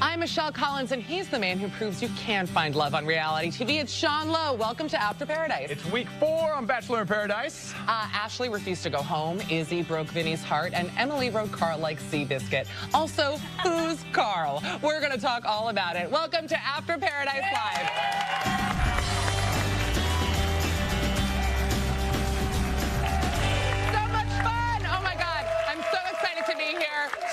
I'm Michelle Collins, and he's the man who proves you can find love on reality TV. It's Sean Lowe. Welcome to After Paradise. It's week 4 on Bachelor in Paradise. Ashley refused to go home. Izzy broke Vinny's heart, and Emily rode Carl like Seabiscuit. Also, who's Carl? We're going to talk all about it. Welcome to After Paradise Live.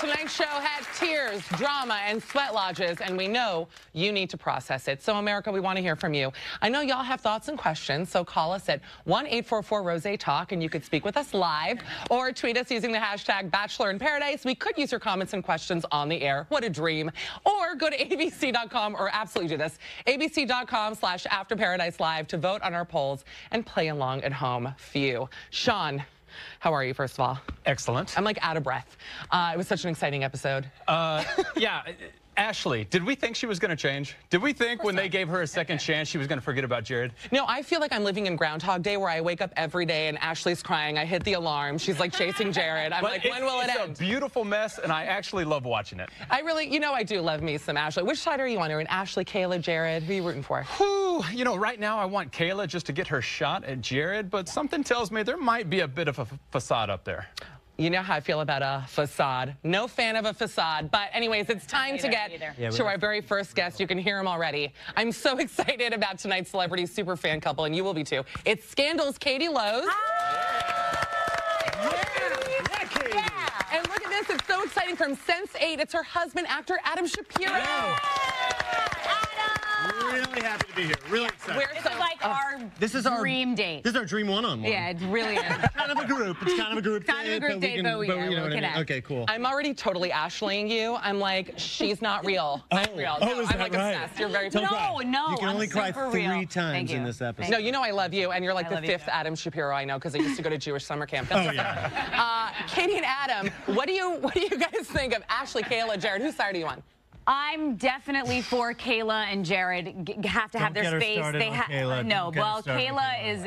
Tonight's show had tears, drama, and sweat lodges, and we know you need to process it. So, America, we want to hear from you. I know y'all have thoughts and questions, so call us at 1-844-ROSE-TALK, and you could speak with us live, or tweet us using the hashtag Bachelor in Paradise. We could use your comments and questions on the air. What a dream. Or go to abc.com, or absolutely do this, abc.com/AfterParadiseLive to vote on our polls and play along at home for you. Sean, how are you, first of all? Excellent. I'm like out of breath. It was such an exciting episode. Yeah. Ashley, did we think she was going to change? Did we think when they gave her a second chance she was going to forget about Jared? No, I feel like I'm living in Groundhog Day where I wake up every day and Ashley's crying. I hit the alarm. She's like chasing Jared. I'm like, when will it end? It's a beautiful mess, and I actually love watching it. I really, you know, I do love me some Ashley. Which side are you on? Are you Ashley, Kayla, Jared? Who are you rooting for? Whew, you know, right now I want Kayla just to get her shot at Jared, but something tells me there might be a bit of a facade up there. You know how I feel about a facade. No fan of a facade. But anyways, it's time to get to our very first guest. You can hear him already. I'm so excited about tonight's celebrity super fan couple, and you will be too. It's Scandal's Katie Lowes. Yeah. And look at this. It's so exciting. From Sense8, it's her husband, actor Adam Shapiro. Really happy to be here. Really excited. This is like our dream date. This is our dream one-on-one. Yeah, it really is. Kind of a group. It's kind of a group date, but we connect. Okay, cool. I'm already totally Ashleying you. I'm like, she's not real. I'm real. No, is I'm that like right? obsessed. You're very No, You can only cry super 3 real. times in this episode. No, you know I love you, and you're like the 5th too. Adam Shapiro I know because I used to go to Jewish summer camp. Oh, yeah. Katie and Adam, what do you guys think of Ashley, Kayla, Jared? Whose side are you on? I'm definitely for Kayla and Jared. Have to have their space. They no. Well, Kayla is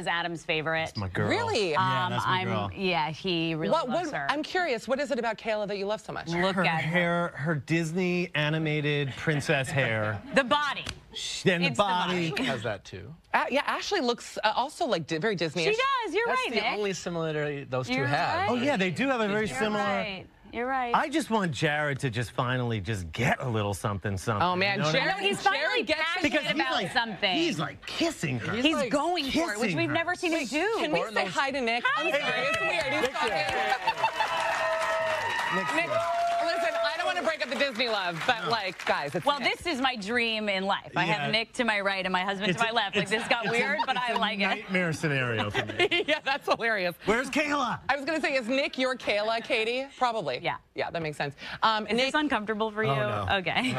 Adam's favorite. That's my girl. Really? Yeah, that's my girl. Yeah, he really loves her. I'm curious. What is it about Kayla that you love so much? Look Her at hair, her Disney animated princess hair. the body. Then the It's the body. body. Has that too. Yeah, Ashley looks also like very Disney-ish. She does. You're That's right, the Nick. only similarity those two You're have. right. Oh, yeah, they do have a very similar... Right. You're right. I just want Jared to just finally just get a little something. Oh, man, you know what I Jared, mean? he's finally Jared gets passionate about like, something. He's like kissing her. He's like going for it, which kissing we've her. never seen him do. Can we say hi to Nick? Hi, I'm sorry, it's weird. He's talking. Nick, listen, I don't want to break up the Disney love, but like, guys, it's Well, Nick. this is my dream in life. I have Nick to my right and my husband to my left. Like, this got weird, but I like it. Nightmare scenario for me. Yeah, that's hilarious. Where's Kayla? I was going to say, is Nick your Kayla, Katie? Probably. Yeah. Yeah, that makes sense. Is Nick, this uncomfortable for you? no. Okay.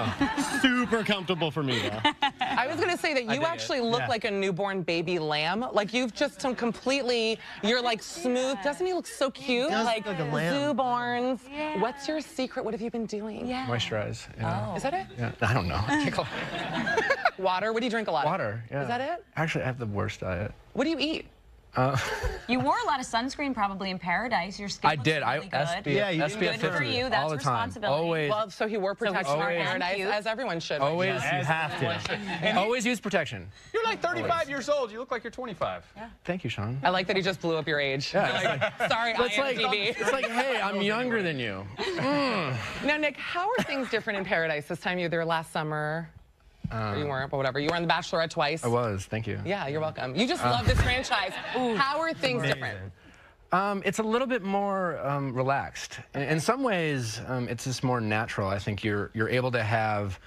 Super comfortable for me, though. I was going to say that you actually look like a newborn baby lamb. Like, you've just you're like smooth. Doesn't he look so cute? does Like, look like a lamb. newborns. Yeah. What's your secret? What have you been doing? Yeah. Moisturize. Yeah. Is that it? Yeah. I don't know. Water? What do you drink a lot of? Water. Yeah. Is that it? Actually, I have the worst diet. What do you eat? You wore a lot of sunscreen probably in Paradise. Your skin I looks did. really good. Yeah, you SPF did. 50 Good for you. That's all the time. responsibility. Always. Well, so he wore protection in always- Paradise, Thank you. as everyone should. Always. You have to. Always use protection. You're like 35 years old. You look like you're 25. Yeah. Thank you, Sean. I like that he just blew up your age. Yeah, You're like, sorry, It's like, IMDb. it's like, hey, I'm younger than you. Now, Nick, how are things different in Paradise this time? You were there last summer. Or you weren't, but whatever. You were on The Bachelorette twice. I was. Thank you. Yeah, you're welcome. You just love this franchise. How are things different? It's a little bit more relaxed. In some ways, it's just more natural. I think you're able to have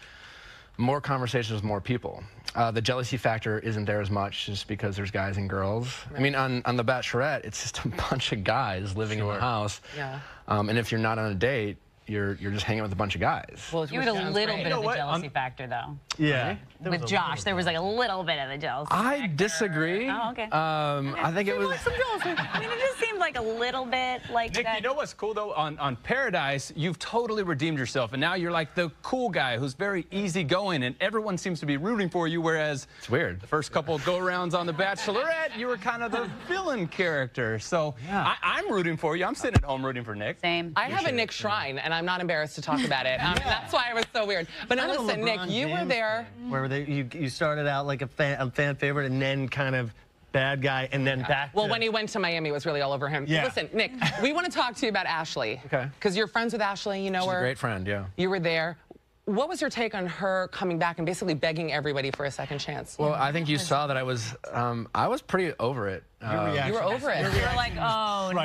more conversations with more people. The jealousy factor isn't there as much just because there's guys and girls. Right. I mean, on The Bachelorette, it's just a bunch of guys living in the house. Yeah. And if you're not on a date, you're just hanging with a bunch of guys. Well, You had a little bit of the jealousy factor, though. Yeah. With Josh, there was like a little bit of the jealousy I factor. disagree. Oh, okay. I think it was... I mean, it just seemed seemed like a little bit like Nick, that. you know what's cool, though? On Paradise, you've totally redeemed yourself, and now you're like the cool guy who's very easygoing, and everyone seems to be rooting for you, whereas It's weird. the first couple go-rounds on The Bachelorette, you were kind of the villain character. So I'm rooting for you. I'm sitting at home rooting for Nick. Same. I have a Nick shrine, and I'm not embarrassed to talk about it. That's why it was so weird. But now listen, Nick, you were there. Where you started out like a fan favorite and then kind of bad guy and then back Well, to... when he went to Miami, it was really all over him. Yeah. Listen, Nick, we want to talk to you about Ashley. Okay. Because you're friends with Ashley, you know She's her. a great friend, yeah. You were there. What was your take on her coming back and basically begging everybody for a second chance? Well, I think you saw that I was pretty over it. You were over it. You were like, oh, no.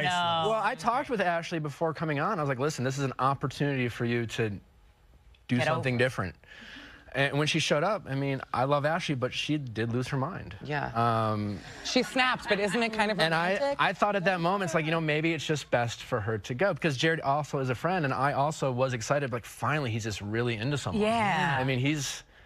Well, I talked with Ashley before coming on. I was like, listen, this is an opportunity for you to do Get something over it. different. And when she showed up, I mean, I love Ashley, but she did lose her mind. Yeah. She snapped, but isn't it kind of And romantic? I thought at that moment, it's like, you know, maybe it's just best for her to go. Because Jared also is a friend, and I also was excited, like, finally, he's just really into someone. Yeah. I mean,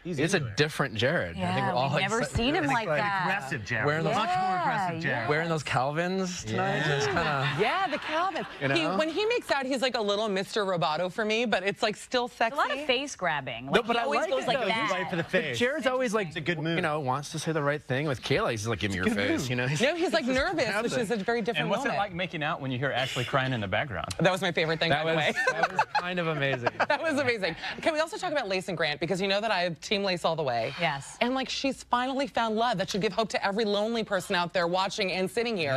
it's a different Jared. I think Yeah, we're all we've never excited. seen him like that. aggressive Jared. Wearing those- Much more aggressive Jared. Wearing those Calvins tonight, just kind of... Yeah, the Calvin. You know? When he makes out, he's like a little Mr. Roboto for me, but it's like still sexy. A lot of face grabbing. No, Like, but he I always like goes it, like though. that. He's right for the face. Jared's always like, It's a good move. you know, wants to say the right thing. With Kayla, he's like, give me your face, you know? No, he's like nervous, which is a very different And what's moment. it like making out when you hear Ashley crying in the background? That was my favorite thing, by the way. That was kind of amazing. That was amazing. Can we also talk about Lace and Grant? Because you know that I have Team Lace all the way. Yes. And like she's finally found love. That should give hope to every lonely person out there watching and sitting here.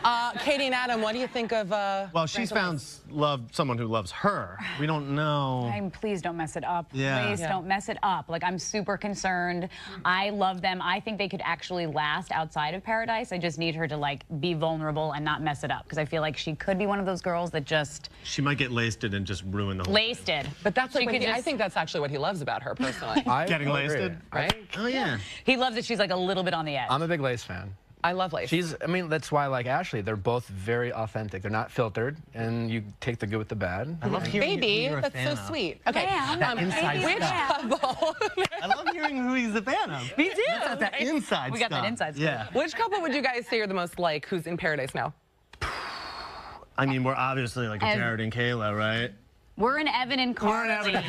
Yeah. Katie and Adam, what do you think of Well, she's found someone who loves her. We don't know. Please don't mess it up. Yeah. Please don't mess it up. Like, I'm super concerned. I love them. I think they could actually last outside of Paradise. I just need her to, like, be vulnerable and not mess it up. Because I feel like she could be one of those girls that just... She might get laced and just ruin the whole Laced it. But that's like She what could I just- think that's actually what he loves about her personally. Getting agree. laced? Right? Oh, yeah. He loves that she's, like, a little bit on the edge. I'm a big Lace fan. I love Lace. I mean, that's why I like Ashley. They're both very authentic. They're not filtered, and you take the good with the bad. I love hearing who Baby, you're a that's fan so of. sweet. Okay, inside which stuff. couple? I love hearing who he's a fan of. Me too. That's that inside We got stuff. that inside stuff. Yeah. Which couple would you guys say you're the most like? Who's in Paradise now? I mean, we're obviously like a Jared and Kayla, right? We're an Evan and Carly. We're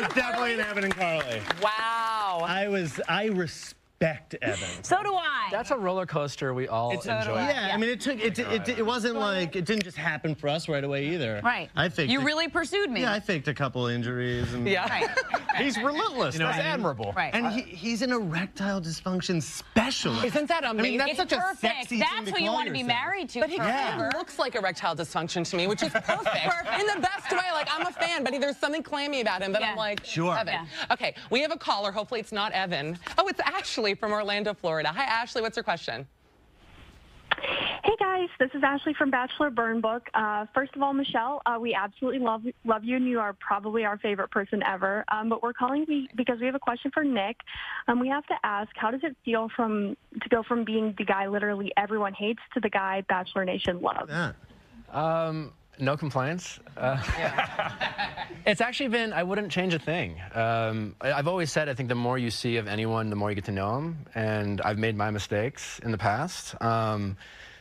definitely an Evan and Carly. Wow. I respect Evan. So do I. That's a roller coaster we all enjoy. Yeah, I mean, it wasn't like, it didn't just happen for us right away either. Right. I faked You it. really pursued me. Yeah, I faked a couple injuries. And, Yeah. Right. He's relentless. know That's what I mean? admirable. Right. And he's an erectile dysfunction specialist. Isn't that amazing? I mean, that's such a Perfect. sexy That's thing to who you call want to be yourself. married to But he forever. looks like erectile dysfunction to me, which is perfect. In the best way. Like, I'm a fan, but there's something clammy about him that I'm Yeah. like, Sure. Evan. Yeah. Okay, we have a caller. Hopefully it's not Evan. Oh, it's Ashley from Orlando, Florida. Hi, Ashley. What's your question? Hey guys, this is Ashley from Bachelor Burn Book. First of all, Michelle, we absolutely love you, and you are probably our favorite person ever. But we're calling because we have a question for Nick. We have to ask, how does it feel to go from being the guy literally everyone hates to the guy Bachelor Nation loves? Yeah. No complaints. It's actually been, I wouldn't change a thing. I've always said, I think the more you see of anyone, the more you get to know them. And I've made my mistakes in the past.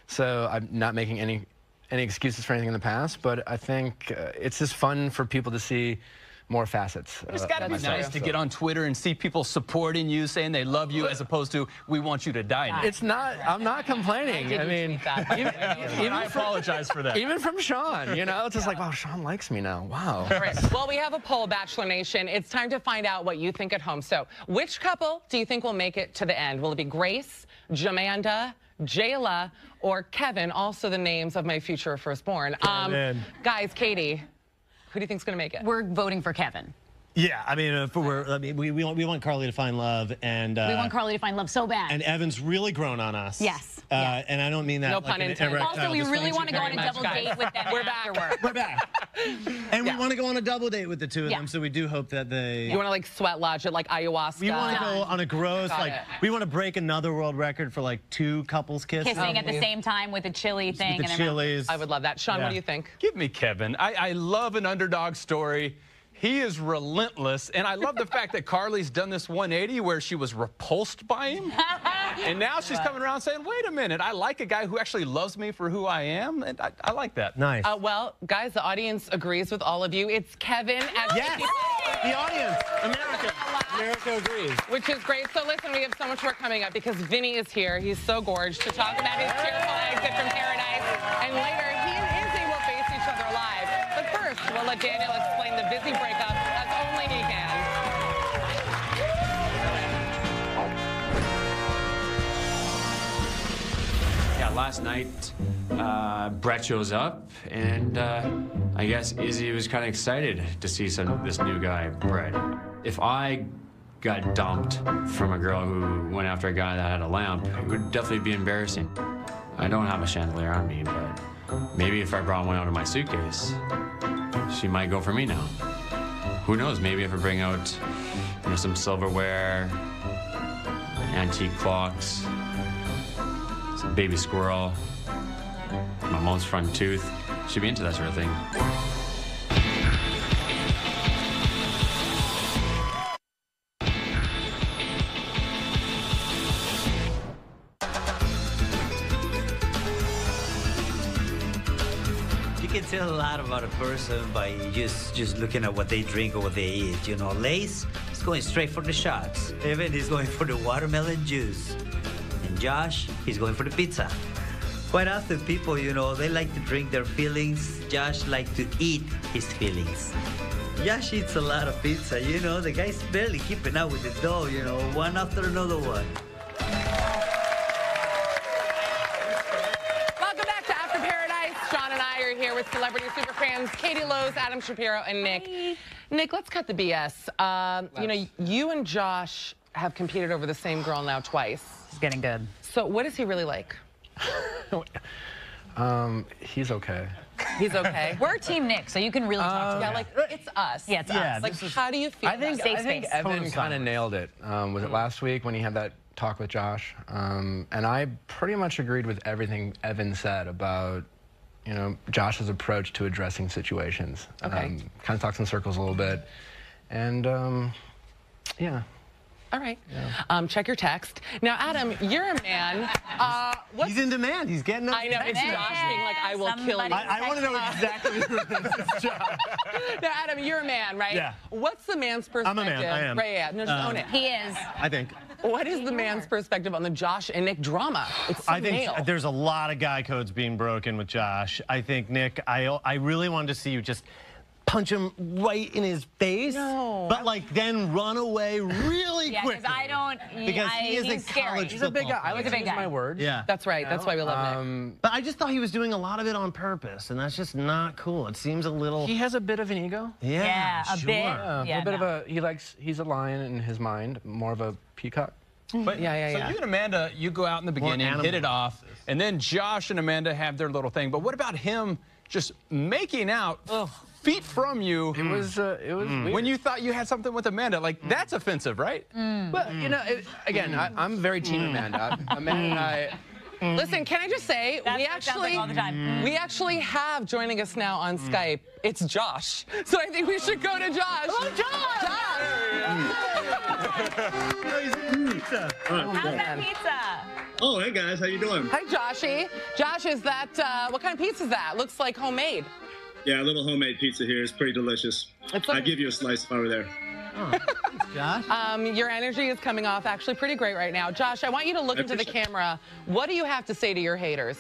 So I'm not making any excuses for anything in the past. But I think it's just fun for people to see more facets. It's got to be myself, nice to so. get on Twitter and see people supporting you, saying they love you, as opposed to, we want you to die now. It's not, I'm not complaining. I mean, I apologize for that. even from Sean, you know, it's just like, wow, Sean likes me now. Wow. All right. Well, we have a poll, Bachelor Nation. It's time to find out what you think at home. So, which couple do you think will make it to the end? Will it be Grace, Jamanda, Jayla, or Kevin? Also the names of my future firstborn. Guys, Katie, who do you think's going to make it? We're voting for Kevin. Yeah, I mean, we want Carly to find love, and We want Carly to find love so bad. and Evan's really grown on us. Yes. And I don't mean that. No like pun an intended. erectile Also, we really dysfunction. want to go on a much, double guys. date with them We're back. afterward. We're back. And Yeah. we want to go on a double date with the two of Yeah. them, so we do hope that they... You want to like sweat lodge it like ayahuasca? We want to go on a gross, Got like, it. we want to break another world record for like 2 couples kissing. Kissing at the same time with a chili thing. With the and everything. chilies. I would love that. Sean, what Yeah. do you think? Give me Kevin. I love an underdog story. He is relentless, and I love the fact that Carly's done this 180 where she was repulsed by him. And now she's coming around saying, wait a minute, I like a guy who actually loves me for who I am. And I like that. Nice. Well, guys, the audience agrees with all of you. It's Kevin at Yes. The audience. America. America agrees. Which is great. So listen, we have so much more coming up because Vinny is here. He's so gorgeous to talk about his tearful exit from Paradise. And later, he and Izzy will face each other live. But first, we'll let Daniel explain the busy breakup as only he can. Yeah, last night, Brett shows up, and I guess Izzy was kind of excited to see this new guy, Brett. If I got dumped from a girl who went after a guy that had a lamp, it would definitely be embarrassing. I don't have a chandelier on me, but maybe if I brought one out of my suitcase, she might go for me now. Who knows, maybe if I bring out some silverware, antique clocks, some baby squirrel, my mom's front tooth, she'd be into that sort of thing. You can tell a lot about a person by just looking at what they drink or what they eat. You know, Lace is going straight for the shots. Evan is going for the watermelon juice. And Josh, he's going for the pizza. Quite often people, they like to drink their feelings. Josh likes to eat his feelings. Josh eats a lot of pizza, The guy's barely keeping up with the dough, one after another one. Here with celebrity superfans Katie Lowe's, Adam Shapiro, and Nick. Hi. Nick, let's cut the BS. You and Josh have competed over the same girl now twice. It's getting good. So what is he really like? He's okay. He's okay. We're Team Nick, so you can really talk to yeah, him. like it's us. Yeah, it's us. Like, how do you feel? I think Evan kind of nailed it. Was it last week when he had that talk with Josh? And I pretty much agreed with everything Evan said about Josh's approach to addressing situations. Okay. Kind of talks in circles a little bit. And, yeah. All right. Yeah. Check your text. Now, Adam, you're a man. He's in demand. He's getting up. I know. It's Josh being like, I will kill you. I want to know exactly who this is, Josh. Now, Adam, you're a man, right? Yeah. What's the man's perspective? I'm a man. I am. Right, yeah. No, just own it. He is. I think. What is the man's perspective on the Josh and Nick drama? It's so I think male. there's a lot of guy codes being broken with Josh. I think, Nick, I really wanted to see you just punch him right in his face, but then run away really quickly. Because I don't. Because he is he's a scary. college He's a big guy. I like to use my words. Yeah. That's right. That's why we love Nick. But I just thought he was doing a lot of it on purpose, and that's just not cool. It seems a little. He has a bit of an ego. Yeah, a sure. bit. Yeah, a bit of a. He's a lion in his mind, more of a peacock. But Yeah. you and Amanda, you go out in the beginning, hit it off, and then Josh and Amanda have their little thing. But what about him just making out feet from you? It was weird. When you thought you had something with Amanda, like that's offensive, right? Well, again, I'm very team Amanda. Amanda and I. Listen, can I just say, we actually have joining us now on Skype, it's Josh. So I think we should go to Josh. Oh, Josh! How's that pizza? Oh, hey guys, how you doing? Hi, Joshy. Josh, is that, what kind of pizza is that? Looks like homemade. Yeah, a little homemade pizza here. It's pretty delicious. I'd give you a slice if I were there. Oh, Josh? Your energy is coming off actually pretty great right now. Josh, I want you to look into the camera. What do you have to say to your haters?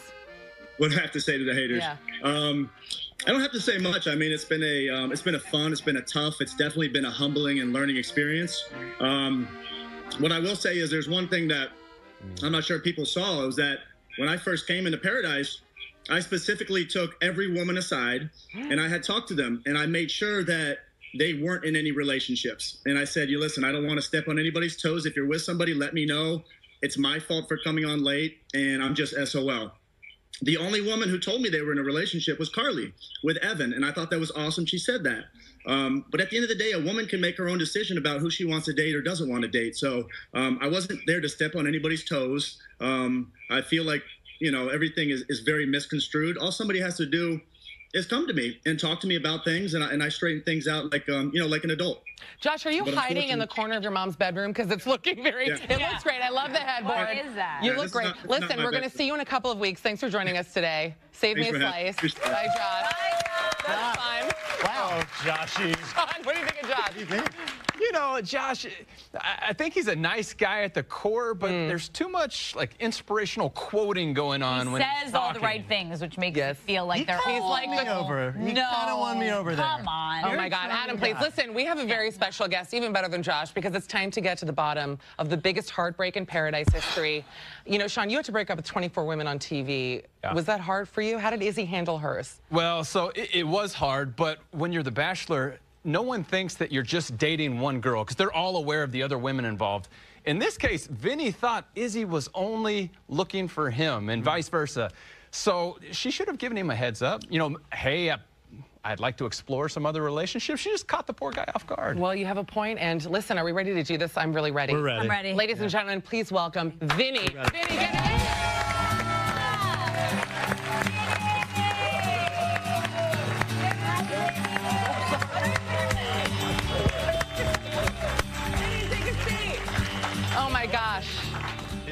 What do I have to say to the haters? Yeah. I don't have to say much. I mean, it's been a fun, it's been a tough, it's definitely been a humbling and learning experience. What I will say is there's one thing that I'm not sure people saw, is that when I first came into Paradise, I specifically took every woman aside and I had talked to them, and I made sure that they weren't in any relationships. And I said, listen, I don't want to step on anybody's toes. If you're with somebody, let me know. It's my fault for coming on late, and I'm just SOL. The only woman who told me they were in a relationship was Carly with Evan, and I thought that was awesome she said that. But at the end of the day, a woman can make her own decision about who she wants to date or doesn't want to date. So I wasn't there to step on anybody's toes. I feel like, everything is very misconstrued. All somebody has to do is come to me and talk to me about things, and I straighten things out like like an adult. Josh, are you hiding in the corner of your mom's bedroom? Because it's looking very, it looks great. I love the headboard. What is that? You look great. Listen, we're going to see you in a couple of weeks. Thanks for joining us today. Save me a slice. Bye, Josh. That's fine. Wow, Joshy. Sean, what do you think of Josh? You know, Josh, I think he's a nice guy at the core, but there's too much like inspirational quoting going on when he's says all the right things, which makes it feel like He's like me over. He kind of won me over there. Come on. Oh my God, Adam, please listen. We have a very special guest, even better than Josh, because it's time to get to the bottom of the biggest heartbreak in Paradise history. You know, Sean, you had to break up with 24 women on TV. Yeah. Was that hard for you? How did Izzy handle hers? Well, so it was hard, but when you're the Bachelor, no one thinks that you're just dating one girl because they're all aware of the other women involved. In this case, Vinny thought Izzy was only looking for him and vice versa. So she should have given him a heads up. You know, hey, I'd like to explore some other relationships. She just caught the poor guy off guard. Well, you have a point. And listen, are we ready to do this? I'm really ready. We're ready. I'm ready. Ladies and gentlemen, please welcome Vinny. Vinny, get in. Oh my gosh.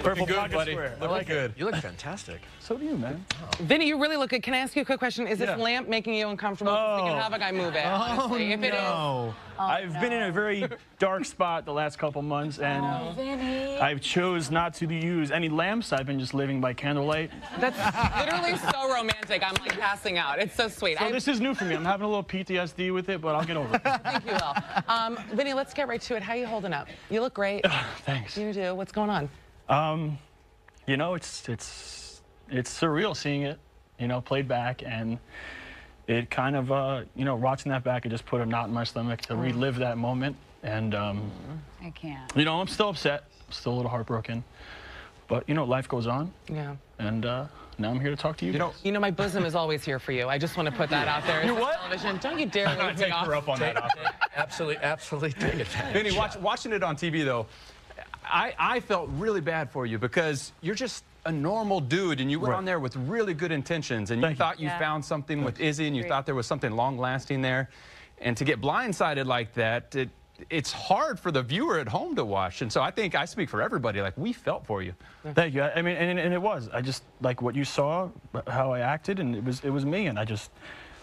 Purple good, buddy. Looking good. You look fantastic. So do you, man. Vinny, you really look good. Can I ask you a quick question? Is this lamp making you uncomfortable? We can have a guy move it, honestly. If it is. I've been in a very dark spot the last couple months, and I've chose not to use any lamps. I've been just living by candlelight. That's literally so romantic. I'm like passing out. It's so sweet. So this is new for me. I'm having a little PTSD with it, but I'll get over it. I think you will. Vinny, let's get right to it. How are you holding up? You look great. Thanks. You do. What's going on? You know, it's surreal seeing it, you know, played back, and it kind of, you know, watching that back, it just put a knot in my stomach to relive that moment. And, I can't. you know, I'm still upset, still a little heartbroken, but, you know, life goes on. Yeah. And now I'm here to talk to you. You know, my bosom is always here for you. I just want to put that out there. You what? Television. Don't you dare leave me off. Her up on that offer. Absolutely take it. Vinny, watching it on TV, though, I felt really bad for you because you're just a normal dude, and you went on there with really good intentions, and you thought you found something with Izzy, and you thought there was something long-lasting there. And to get blindsided like that, it's hard for the viewer at home to watch. And so I think I speak for everybody. Like, we felt for you. Thank you. I mean, and it was. I just, like what you saw, how I acted, and it was me, and I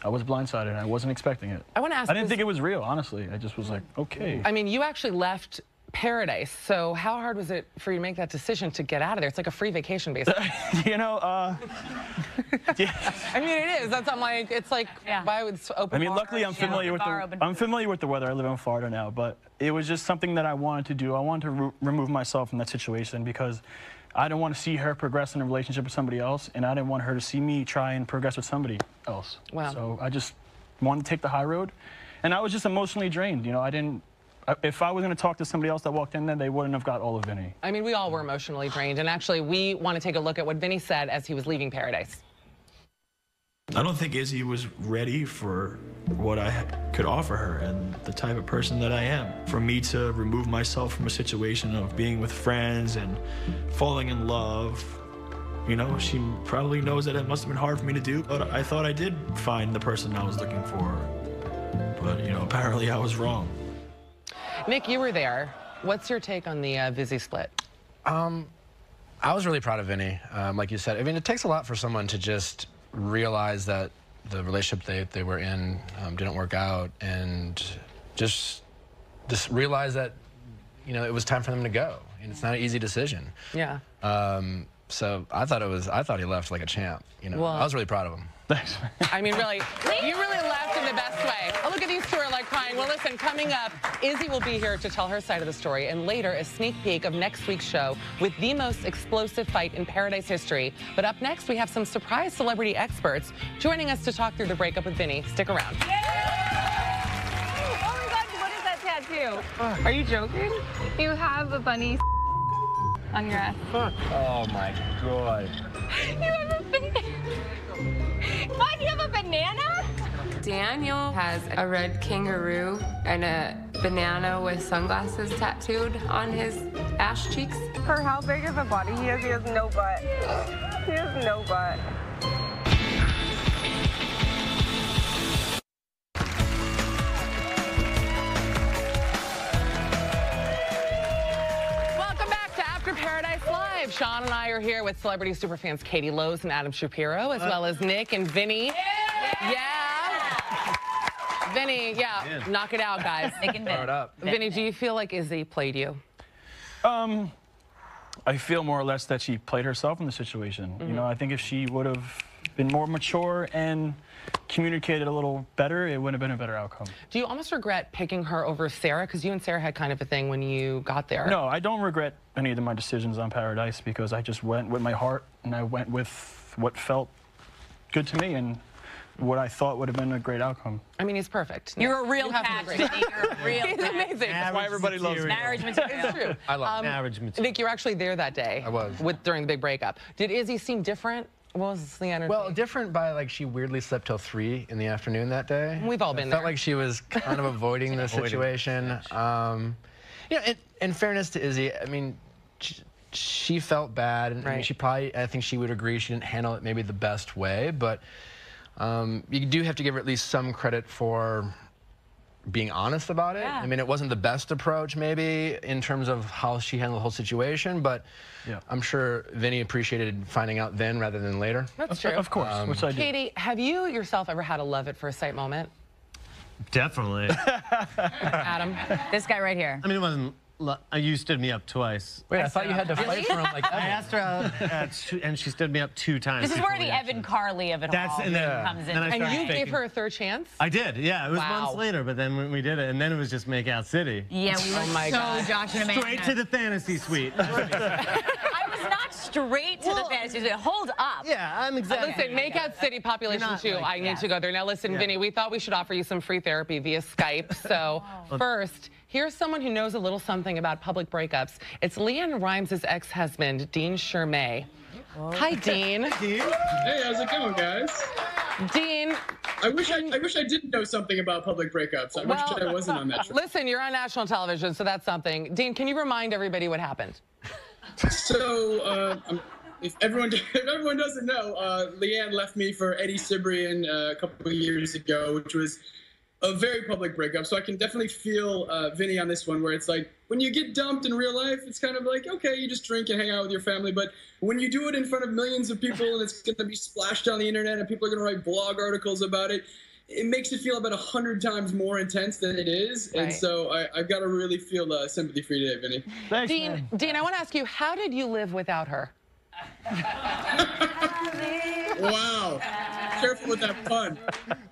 was blindsided, and I wasn't expecting it. I want to ask. I didn't think it was real, honestly. I just was like, okay. I mean, you actually left Paradise. So how hard was it for you to make that decision to get out of there? It's like a free vacation, basically. You know, yeah. I mean, it is. I'm like, it's like, why would it's open? I mean, luckily I'm familiar with the weather. I live in Florida now, but it was just something that I wanted to do. I wanted to remove myself from that situation because I didn't want to see her progress in a relationship with somebody else, and I didn't want her to see me try and progress with somebody else. Wow. So I just wanted to take the high road, and I was just emotionally drained. You know, if I was going to talk to somebody else that walked in there, they wouldn't have got all of Vinny. I mean, we all were emotionally drained, and actually, we want to take a look at what Vinny said as he was leaving Paradise. I don't think Izzy was ready for what I could offer her and the type of person that I am. For me to remove myself from a situation of being with friends and falling in love, you know, she probably knows that it must have been hard for me to do, but I thought I did find the person I was looking for. But, you know, apparently I was wrong. Nick, you were there. What's your take on the Vizzy split? I was really proud of Vinny. Like you said, I mean, it takes a lot for someone to just realize that the relationship they were in didn't work out, and just realize that, you know, it was time for them to go, and it's not an easy decision. Yeah. So I thought he left like a champ. You know, I was really proud of him. Thanks. I mean, really, you really left in the best way. Oh, look at these two are like crying. Well, listen, coming up, Izzy will be here to tell her side of the story, and later, a sneak peek of next week's show with the most explosive fight in Paradise history. But up next, we have some surprise celebrity experts joining us to talk through the breakup with Vinny. Stick around. Oh my God, what is that tattoo? Are you joking? You have a bunny on your ass. Oh my God. You have a banana. What? You have a banana? Daniel has a red kangaroo and a banana with sunglasses tattooed on his ass cheeks. For how big of a body he has no butt. He has no butt. right, Sean and I are here with celebrity superfans Katie Lowe's and Adam Shapiro, as well as Nick and Vinny. Yeah. Vinny, yeah, knock it out, guys. Nick and Vinny. Vinny, do you feel like Izzy played you? I feel more or less that she played herself in the situation. You know, I think if she would have been more mature and communicated a little better, it would have been a better outcome. Do you almost regret picking her over Sarah? Because you and Sarah had kind of a thing when you got there. No, I don't regret any of my decisions on Paradise because I just went with my heart and I went with what felt good to me and what I thought would have been a great outcome. I mean, he's perfect. You're a real catch, Vinny. You're a real He's amazing. That's why everybody loves him. Marriage material. It's true. I love marriage material. Nick, you were actually there that day. I was. During the big breakup. Did Izzy seem different? What was the energy? Well, different by, like, she weirdly slept till 3 in the afternoon that day. We've all been It there. felt like she was kind of avoiding the situation. You know, in fairness to Izzy, I mean, she felt bad, and I mean, she probably, I think she would agree, she didn't handle it maybe the best way, but you do have to give her at least some credit for being honest about it. Yeah. I mean, it wasn't the best approach maybe in terms of how she handled the whole situation, but I'm sure Vinny appreciated finding out then rather than later. That's true. Of course, which I did. Katie, have you yourself ever had a love at first sight moment? Definitely. Adam? This guy right here. I mean, it wasn't. You stood me up twice. Wait, I thought you had to fight for him like Evan. I asked her out, and she stood me up 2 times. This is where the Evan Carly of it all and then, comes in. And you gave her a third chance? I did, yeah. It was months later, but then when we did it, and then it was just Make Out City. Yeah, we were Josh and Amanda. Straight to the fantasy suite. I was not straight to the fantasy suite. Hold up. Yeah, I'm exactly. Listen, Make Out City population 2. Like, I need to go there. Now listen, Vinny, we thought we should offer you some free therapy via Skype. So first, here's someone who knows a little something about public breakups. It's Leanne Rimes' ex-husband, Dean Shermay. Hi, Dean. Hey, how's it going, guys? Dean. I wish I didn't know something about public breakups. I wish I wasn't on that show. Listen, you're on national television, so that's something. Dean, can you remind everybody what happened? So, if everyone doesn't know, Leanne left me for Eddie Cibrian a couple of years ago, which was a very public breakup. So I can definitely feel Vinny on this one, where it's like, when you get dumped in real life, it's kind of like, okay, you just drink and hang out with your family. But when you do it in front of millions of people and it's going to be splashed on the internet and people are going to write blog articles about it, it makes it feel about 100 times more intense than it is. Right. And so I've got to really feel sympathy for you today, Vinny. Thanks, Dean, I want to ask you, how did you live without her? Wow. Careful with that pun.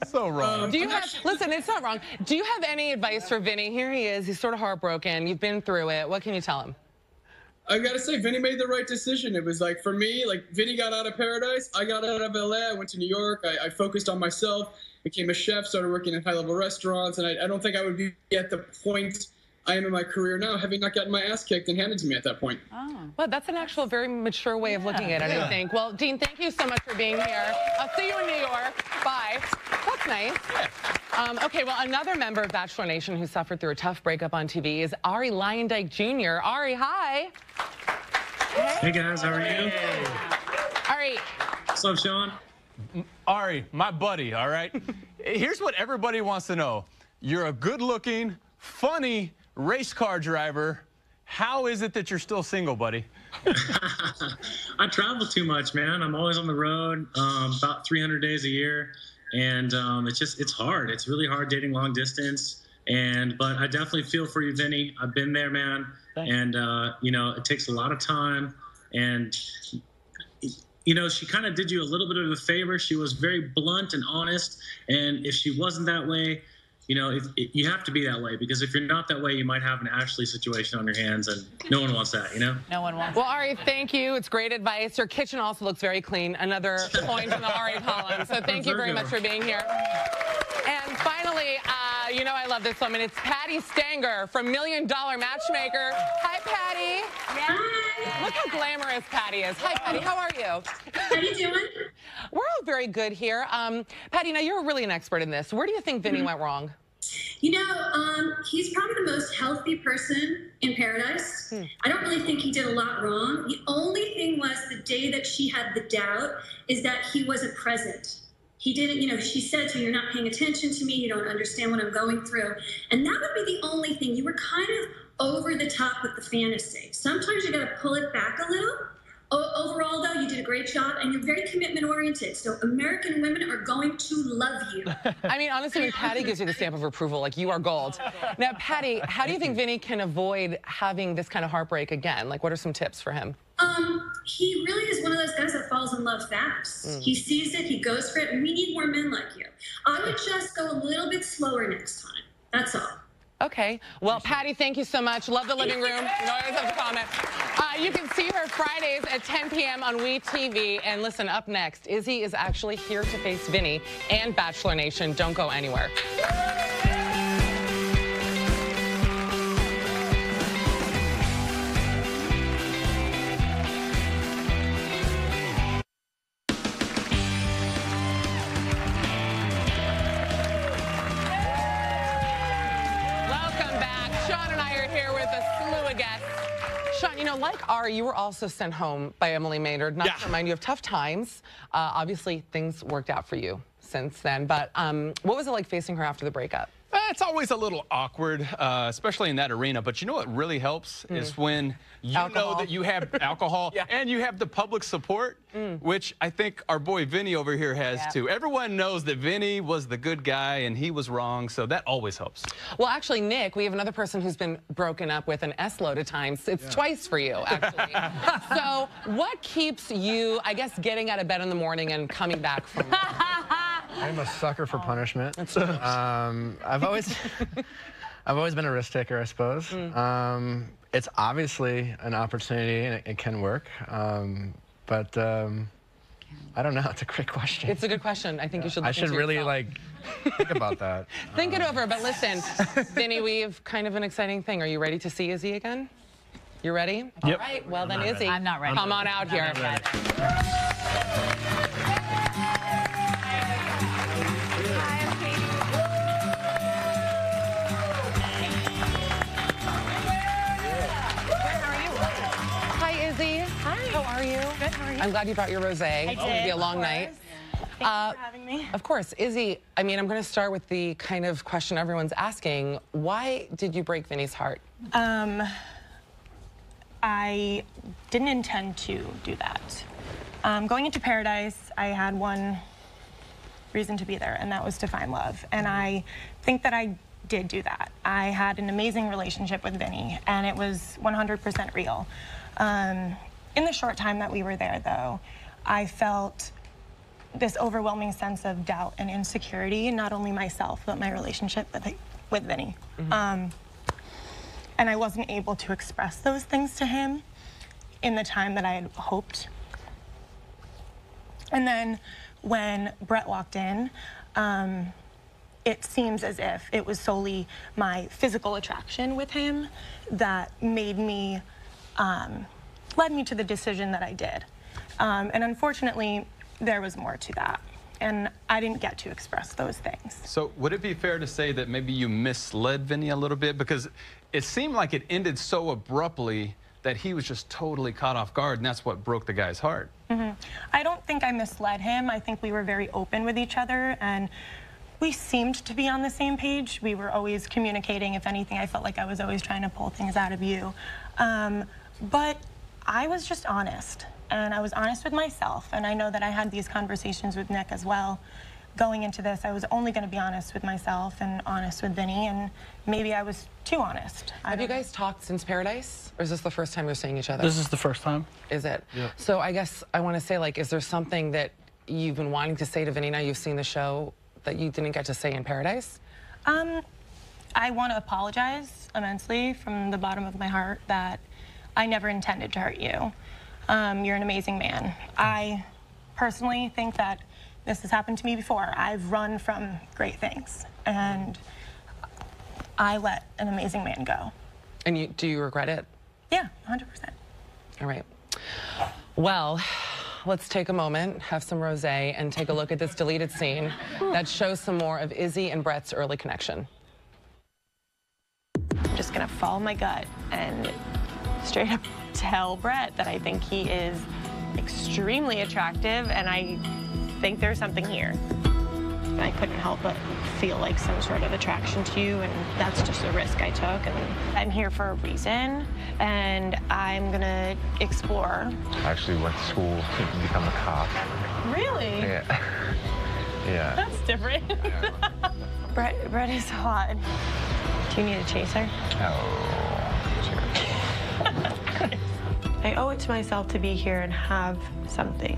So wrong. Do you have, listen, it's not wrong. Do you have any advice for Vinny? Here he is. He's sort of heartbroken. You've been through it. What can you tell him? I got to say, Vinny made the right decision. It was like, for me, like, Vinny got out of Paradise. I got out of LA. I went to New York. I focused on myself, became a chef, started working in high-level restaurants. And I don't think I would be at the point I am in my career now, having not gotten my ass kicked and handed to me at that point. Oh. Well, that's an actual very mature way of looking at it, I think. Well, Dean, thank you so much for being here. I'll see you in New York. Bye. That's nice. Okay, well, another member of Bachelor Nation who suffered through a tough breakup on TV is Ari Lyondike Jr. Ari, hi. Hey, guys, how are you? Ari. What's up, Sean? Ari, my buddy, all right? Here's what everybody wants to know. You're a good-looking, funny race car driver. How is it that you're still single, buddy? I travel too much, man. I'm always on the road, about 300 days a year. And it's hard. It's really hard dating long distance. But I definitely feel for you, Vinny. I've been there, man. Thanks. And, it takes a lot of time. And, she kind of did you a little bit of a favor. She was very blunt and honest. And if she wasn't that way, you have to be that way, because if you're not that way, you might have an Ashley situation on your hands, and no one wants that, No one wants Well, Ari, thank you. It's great advice. Your kitchen also looks very clean. Another point in the Ari column. So thank you very much for being here. And finally, I love this woman. It's Patty Stanger from $1 Million Matchmaker. Hi, Patty. Hi. Look how glamorous Patty is. Hi, Patty. How are you? How you doing? We're all very good here. Patty, now you're really an expert in this. Where do you think Vinny went wrong? He's probably the most healthy person in Paradise. I don't really think he did a lot wrong. The only thing was the day that she had the doubt is that he wasn't present. He didn't, she said to me, you're not paying attention to me, you don't understand what I'm going through. And that would be the only thing. You were kind of over the top with the fantasy. Sometimes you got to pull it back a little. Overall, though, you did a great job, and you're very commitment-oriented, so American women are going to love you. I mean, honestly, when Patty gives you the stamp of approval, like, you are gold. Now, Patty, how do you think Vinny can avoid having this kind of heartbreak again? Like, what are some tips for him? He really is one of those guys that falls in love fast. He sees it, he goes for it, and we need more men like you. I would just go a little bit slower next time. That's all. Okay. Well, Patty, thank you so much. Love the living room. You always have to comment. You can see her Fridays at 10 p.m. on WeTV. And listen, up next, Izzy is actually here to face Vinny and Bachelor Nation. Don't go anywhere. Sean, you know, like Ari, you were also sent home by Emily Maynard. Not to remind you of tough times. Obviously, things worked out for you since then. But what was it like facing her after the breakup? It's always a little awkward, especially in that arena. But you know what really helps is when you know that you have alcohol and you have the public support, which I think our boy Vinny over here has too. Everyone knows that Vinny was the good guy and he was wrong, so that always helps. Well, actually, Nick, we have another person who's been broken up with an S-load of times. It's twice for you, actually. So what keeps you, I guess, getting out of bed in the morning and coming back from I'm a sucker for punishment. I've always been a risk taker, I suppose. It's obviously an opportunity, and it can work. But I don't know. It's a great question. It's a good question. I think you should. I should really think about that. Think it over. But listen, Vinny, we have kind of an exciting thing. Are you ready to see Izzy again? You ready? Yep. All right. Well, then, Izzy, I'm not ready. Come on out here. I'm glad you brought your rosé. It's going to be a long night. Thanks for having me. Of course. Izzy, I mean, I'm going to start with the kind of question everyone's asking. Why did you break Vinny's heart? I didn't intend to do that. Going into Paradise, I had one reason to be there, and that was to find love. And I think that I did do that. I had an amazing relationship with Vinny, and it was 100% real. In the short time that we were there, though, I felt this overwhelming sense of doubt and insecurity, not only myself, but my relationship with Vinny. And I wasn't able to express those things to him in the time that I had hoped. And then when Brett walked in, it seems as if it was solely my physical attraction with him that made me led me to the decision that I did. And unfortunately, there was more to that. And I didn't get to express those things. So would it be fair to say that maybe you misled Vinny a little bit? Because it seemed like it ended so abruptly that he was just totally caught off guard, and that's what broke the guy's heart. I don't think I misled him. I think we were very open with each other, and we seemed to be on the same page. We were always communicating. If anything, I felt like I was always trying to pull things out of you. But I was just honest, and I was honest with myself, and I know that I had these conversations with Nick as well. Going into this, I was only going to be honest with myself and honest with Vinny, and maybe I was too honest. Have you guys talked since Paradise, or is this the first time you're seeing each other? This is the first time. Is it? Yeah. So I guess I want to say, like, is there something that you've been wanting to say to Vinny now you've seen the show that you didn't get to say in Paradise? I want to apologize immensely from the bottom of my heart that I never intended to hurt you. You're an amazing man. I personally think that this has happened to me before. I've run from great things, and I let an amazing man go. And do you regret it? Yeah, 100%. All right. Well, let's take a moment, have some rosé, and take a look at this deleted scene that shows some more of Izzy and Brett's early connection. I'm just gonna follow my gut and straight up tell Brett that I think he is extremely attractive, and I think there's something here. And I couldn't help but feel like some sort of attraction to you, and that's just a risk I took. And I'm here for a reason, and I'm gonna explore. I actually went to school to become a cop. Really? Yeah. Yeah. That's different. Brett is hot. Do you need a chaser? Oh, I owe it to myself to be here and have something.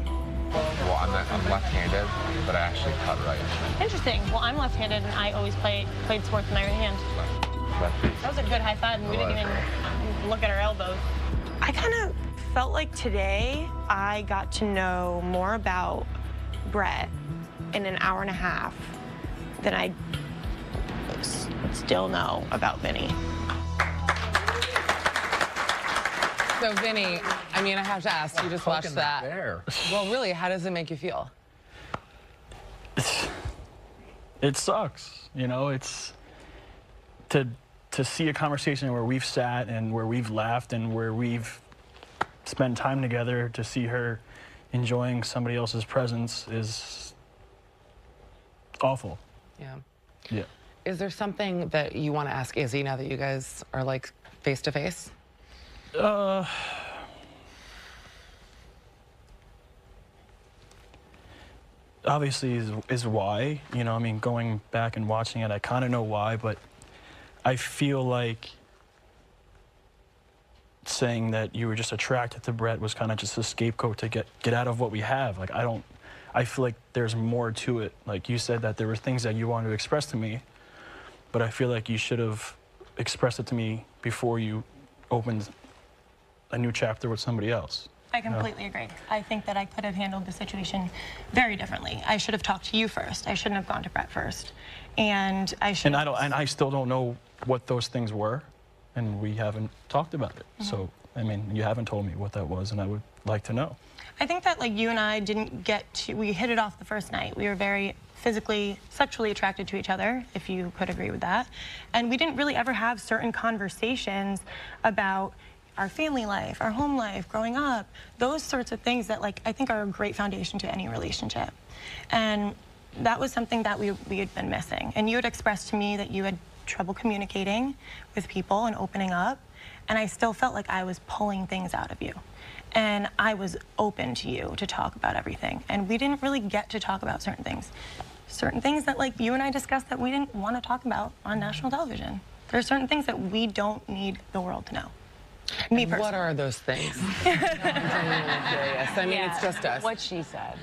well, I'm left-handed, but I actually cut right. Interesting. Well, I'm left-handed, and I always played sports with my right hand. Lefty. That was a good high five, and we didn't even look at our elbows. I kind of felt like today I got to know more about Brett in an hour and a half than I still know about Vinny. So, Vinny, I mean, I have to ask, you just watched that. Well, really, how does it make you feel? It sucks, you know. It's to see a conversation where we've sat and where we've laughed and where we've spent time together, to see her enjoying somebody else's presence is awful. Yeah. Yeah. Is there something that you want to ask Izzy now that you guys are, like, face-to-face? Obviously is why, you know, I mean, going back and watching it, I kind of know why, but I feel like saying that you were just attracted to Brett was kind of just a scapegoat to get out of what we have. Like, I feel like there's more to it. Like you said that there were things that you wanted to express to me, but I feel like you should have expressed it to me before you opened a new chapter with somebody else. I completely agree. I think that I could have handled the situation very differently. I should have talked to you first. I shouldn't have gone to Brett first. And I should. And I still don't know what those things were, and we haven't talked about it. So, I mean, you haven't told me what that was, and I would like to know. I think that, like, you and I didn't get to, we hit it off the first night. We were very physically, sexually attracted to each other, if you could agree with that. And we didn't really ever have certain conversations about our family life, our home life, growing up, those sorts of things that, like, I think are a great foundation to any relationship. And that was something that we had been missing. And you had expressed to me that you had trouble communicating with people and opening up. And I still felt like I was pulling things out of you. And I was open to you to talk about everything. And we didn't really get to talk about certain things. Certain things that, like, you and I discussed that we didn't want to talk about on national television. There are certain things that we don't need the world to know. Me personally. What are those things? No, I'm genuinely curious. I mean, it's just us. What she said.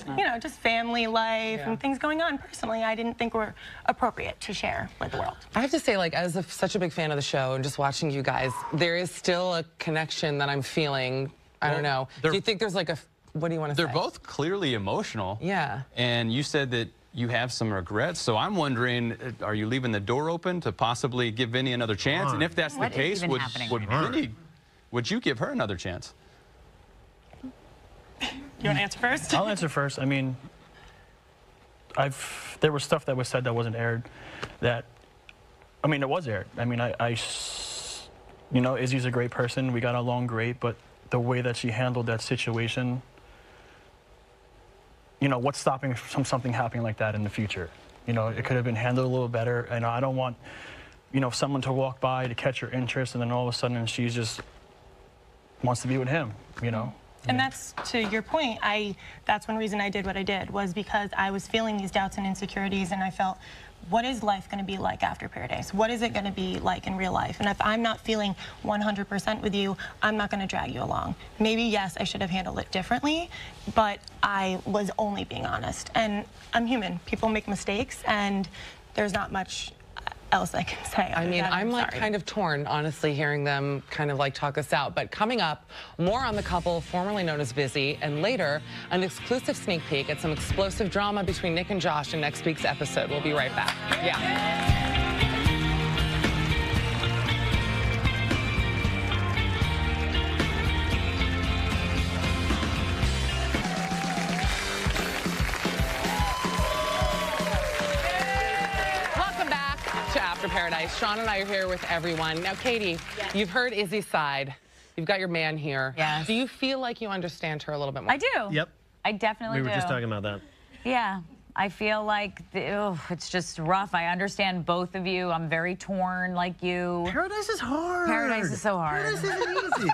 You know, just family life and things going on personally I didn't think were appropriate to share with the world. I have to say, like, as such a big fan of the show and just watching you guys, there is still a connection that I'm feeling. I don't know. Do you think there's like a, what do you want to say? They're both clearly emotional. Yeah. And you said that you have some regrets, so I'm wondering, are you leaving the door open to possibly give Vinny another chance? And if that's the case, would you give her another chance? You want to answer first? I'll answer first. I mean, there was stuff that was said that wasn't aired that, I mean, it was aired. I mean, you know, Izzy's a great person. We got along great, but the way that she handled that situation, you know, what's stopping from something happening like that in the future? You know, it could have been handled a little better. And I don't want, you know, someone to walk by to catch her interest, and then all of a sudden she just wants to be with him, you know? And that's, to your point, that's one reason I did what I did, was because I was feeling these doubts and insecurities, and I felt, what is life going to be like after Paradise? What is it going to be like in real life? And if I'm not feeling 100% with you, I'm not going to drag you along. Maybe, yes, I should have handled it differently, but I was only being honest. And I'm human. People make mistakes, and there's not much else I can say. I mean, I'm like kind of torn, honestly, hearing them kind of like talk us out. But coming up, more on the couple formerly known as Busy, and later, an exclusive sneak peek at some explosive drama between Nick and Josh in next week's episode. We'll be right back. Yeah. Paradise. Sean and I are here with everyone. Now, Katie, you've heard Izzy's side. You've got your man here. Yes. Do you feel like you understand her a little bit more? I do. Yep. I definitely do. We were just talking about that. Yeah. I feel like it's just rough. I understand both of you. I'm very torn like you. Paradise is hard. Paradise is so hard. Paradise isn't easy.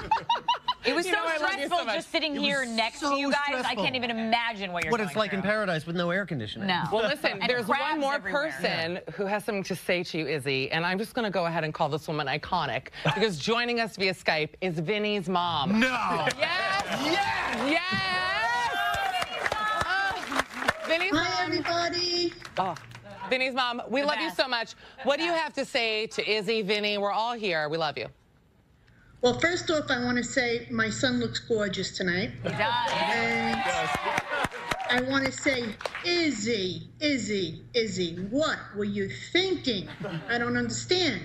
It was so stressful just sitting here next to you guys. Stressful. I can't even imagine what you're What going it's like through. in paradise with no air conditioning. No. Well, listen, And there's one crabs more everywhere. person who has something to say to you, Izzy, and I'm just going to go ahead and call this woman iconic because joining us via Skype is Vinny's mom. No. Yes. Yes. Yes. Vinny's mom. Hi, everybody. Oh. Vinny's mom, we love you so much. What do you have to say to Izzy, Vinny? We're all here. We love you. Well, first off, I want to say my son looks gorgeous tonight. He does. And I want to say, Izzy, what were you thinking? I don't understand.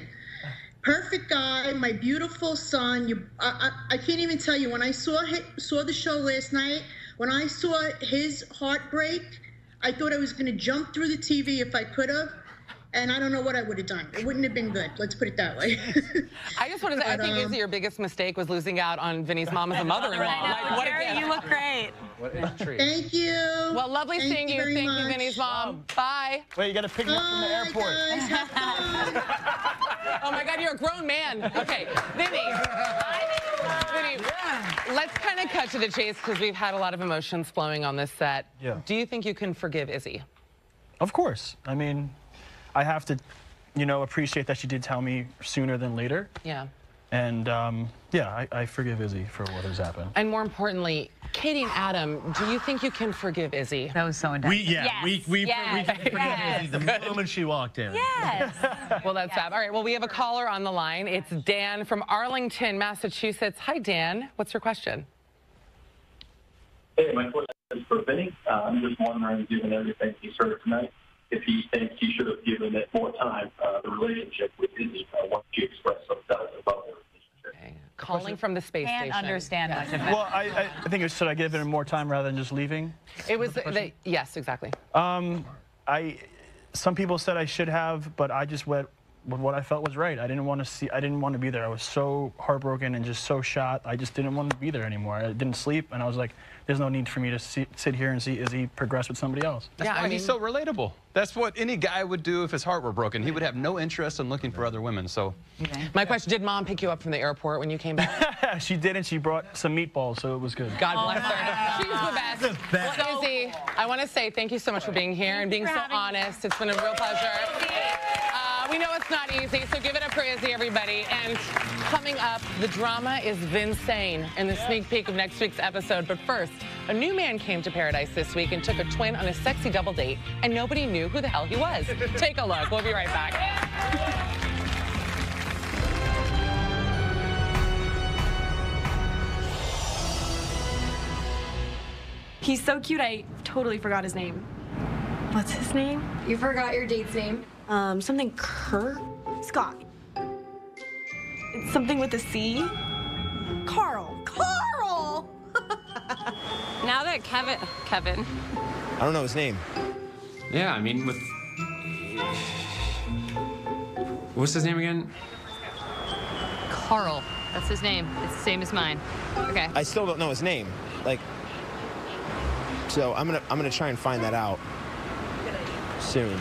Perfect guy, my beautiful son. I can't even tell you, when I saw the show last night, when I saw his heartbreak, I thought I was going to jump through the TV if I could have. And I don't know what I would have done. It wouldn't have been good. Let's put it that way. I just want to say, I think Izzy, your biggest mistake was losing out on Vinny's mom as a mother-in-law. Like, what a gift. You look great. What a treat. Thank you. Well, lovely seeing you. Thank you, Vinny's mom. Bye. Wait, you got to pick me up from the airport. Guys, have fun. Oh my God, you're a grown man. Okay, Vinny. Vinny, let's kind of cut to the chase because we've had a lot of emotions flowing on this set. Yeah. Do you think you can forgive Izzy? Of course. I mean, I have to, appreciate that she did tell me sooner than later. Yeah. And, yeah, I forgive Izzy for what has happened. And more importantly, Katie and Adam, do you think you can forgive Izzy? That was so intense. We can forgive Izzy the moment she walked in. Yes. Well, that's fab. All right, well, we have a caller on the line. It's Dan from Arlington, Massachusetts. Hi, Dan. What's your question? Hey, my question is for Vinny. I'm just wondering, given everything he's heard tonight, if he thinks he should have given it more time, the relationship with Izzy, once she expressed some doubts about the relationship. Okay. Calling from the space station. Can't understand much of it. Well, I think it should I give it more time rather than just leaving? It was, yes, exactly. Some people said I should have, but I just went with what I felt was right. I didn't want to be there. I was so heartbroken and just so shot. I just didn't want to be there anymore. I didn't sleep, and I was like, there's no need for me to sit here and see Izzy progress with somebody else. That's why he's so relatable. That's what any guy would do if his heart were broken. He would have no interest in looking for other women, so. Okay. My question, did Mom pick you up from the airport when you came back? She did, and she brought some meatballs, so it was good. God bless her. She's the best. Well, Izzy, I want to say thank you so much for being here and being so honest. It's been a real pleasure. We know it's not easy, so give it up for Izzy, everybody. And coming up, the drama is Vinsane in the sneak peek of next week's episode. But first, a new man came to Paradise this week and took a twin on a sexy double date, and nobody knew who the hell he was. Take a look. We'll be right back. He's so cute, I totally forgot his name. What's his name? You forgot your date's name? Something Kurt? Scott. It's something with a C? Carl. Carl! Now that Kevin. I don't know his name. Yeah, I mean, what's his name again? Carl. That's his name. It's the same as mine. Okay. I still don't know his name. So I'm gonna try and find that out soon.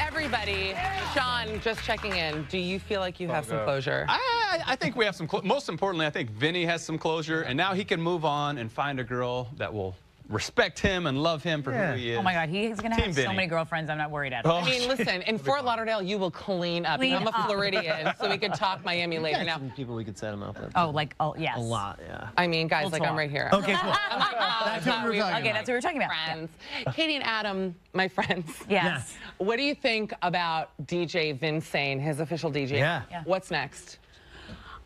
Everybody, Sean, just checking in. Do you feel like you have some closure? I think we have some. Most importantly, I think Vinny has some closure, and now he can move on and find a girl that will respect him and love him for who he is. Oh my God, he's gonna have so many girlfriends. I'm not worried at all. I mean, listen, in Fort Lauderdale, you will clean up. I'm a Floridian, so we could talk Miami later. Now, some people we could set him up with. Oh, yes. A lot, yeah. I mean, guys, I'm right here. Okay, cool. I'm like, that's what we're talking about. Okay, that's what we're talking about. Friends. Katie and Adam, my friends. Yes. What do you think about DJ Vinsane, his official DJ? Yeah. What's next?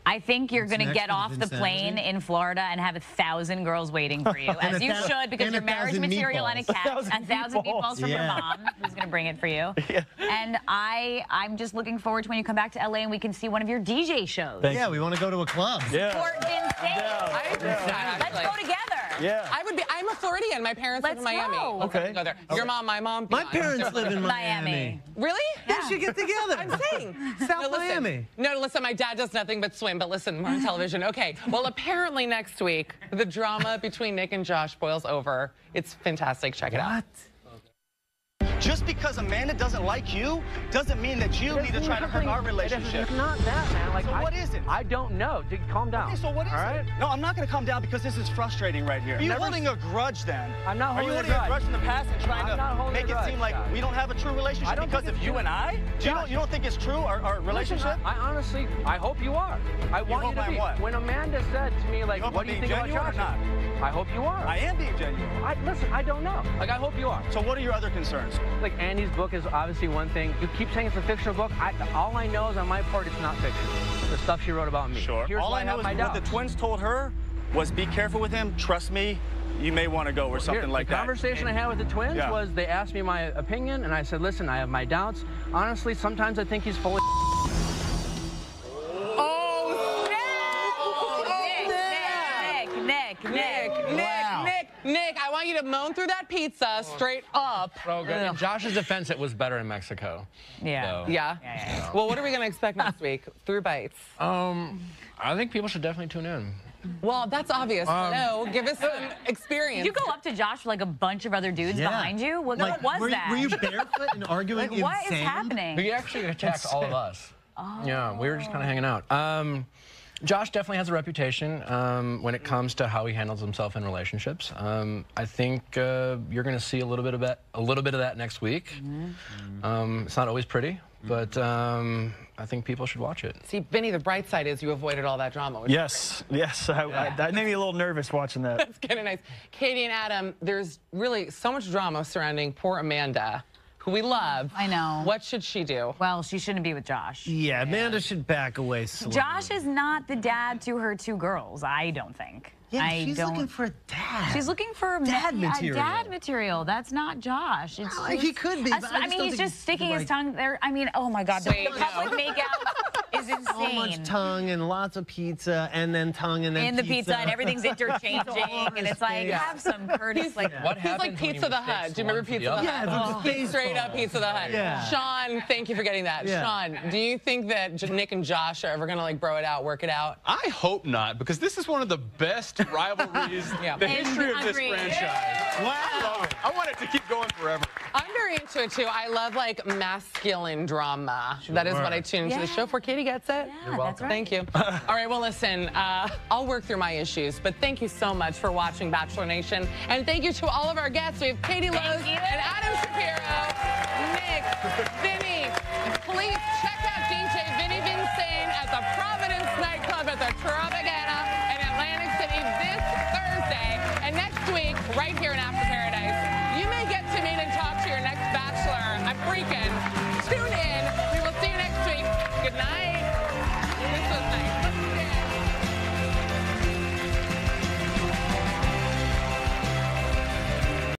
I think you're going to get off the plane in Florida and have 1,000 girls waiting for you, as you should, because you're marriage material and a cat. 1,000 meatballs from your mom, who's going to bring it for you. Yeah. And I'm just looking forward to when you come back to LA and we can see one of your DJ shows. Yeah, we want to go to a club. Support Vinsane. I agree with that, actually. Let's go together. Yeah. I'm a Floridian. My parents live in Miami. Okay. Go there. Your mom, my mom. My parents live in Miami. Really? Yeah. We should get together. I'm saying. South Miami. No, listen, my dad does nothing but swim, but listen, we're on television. Okay, well, apparently next week, the drama between Nick and Josh boils over. It's fantastic. Check it out. Just because Amanda doesn't like you doesn't mean that you need to try to hurt our relationship. It's not that, man. Like, so what is it? I don't know. Dude, calm down. Okay, so what is it? No, I'm not going to calm down because this is frustrating right here. Are you holding a grudge then? I'm not holding a grudge. Are you holding a grudge from the past and trying to make it seem like we don't have a true relationship because of you and I? You don't think it's true, our relationship? Listen, I honestly, I hope you are. I want you to be. What? When Amanda said to me, like, what do you think about Josh? I hope you are. I am being genuine. Listen, I don't know. Like, I hope you are. So what are your other concerns? Like, Andy's book is obviously one thing. You keep saying it's a fictional book. All I know is on my part, it's not fiction. The stuff she wrote about me. Sure. Here's all I know is what the twins told her was be careful with him. Trust me, you may want to go or something like that. The conversation I had with the twins was they asked me my opinion, and I said, listen, I have my doubts. Honestly, sometimes I think he's full of Nick, I want you to moan through that pizza straight up. So good. In Josh's defense, it was better in Mexico. Yeah. So. Yeah. Well, what are we going to expect next week? Through bites. I think people should definitely tune in. Well, that's obvious. No, give us some experience. Did you go up to Josh with like a bunch of other dudes behind you? What was that? Were you barefoot and arguing in what sand? is happening? He actually attacked all of us. Yeah, we were just kind of hanging out. Josh definitely has a reputation when it comes to how he handles himself in relationships. I think you're going to see a little bit of that next week. It's not always pretty, but I think people should watch it. See, Vinny, the bright side is you avoided all that drama. Yes. That made me a little nervous watching that. That's kind of nice. Katie and Adam, there's really so much drama surrounding poor Amanda, who we love. I know. What should she do? Well, she shouldn't be with Josh. Yeah, Amanda should back away slowly. Josh is not the dad to her two girls, I don't think. Yeah, she's looking for a dad. She's looking for dad material. Dad material. That's not Josh. It's well, he could be. But I mean, he's just sticking his tongue there. I mean, oh my God, the public makeout is insane. So much tongue and lots of pizza, and then tongue and then and the pizza and everything's interchanging, and it's like have some courtesy. Like what he's like Pizza the Hut. Do you remember Pizza the Hut? Yeah, straight up Pizza the Hut. Yeah. Sean, thank you for getting that. Yeah. Sean, do you think that Nick and Josh are ever gonna like bro it out, work it out? I hope not, because this is one of the best rivalries in the history of this franchise. Wow. I want it to keep going forever. I'm very into it too. I love like masculine drama. Sure. That is what I tune into the show for. Katie gets it. Yeah, you're welcome. That's right. Thank you. All right, well listen, I'll work through my issues, but thank you so much for watching Bachelor Nation. And thank you to all of our guests. We have Katie Lowe's and Adam Shapiro, Nick, Vinny. Please check out DJ Vinny Vincent at the Providence nightclub at the Tropicana in Atlantic City this Thursday. And next week, right here in After Paradise, you may get to meet and talk to your next Bachelor. I'm freaking. Tune in. We will see you next week. Good night.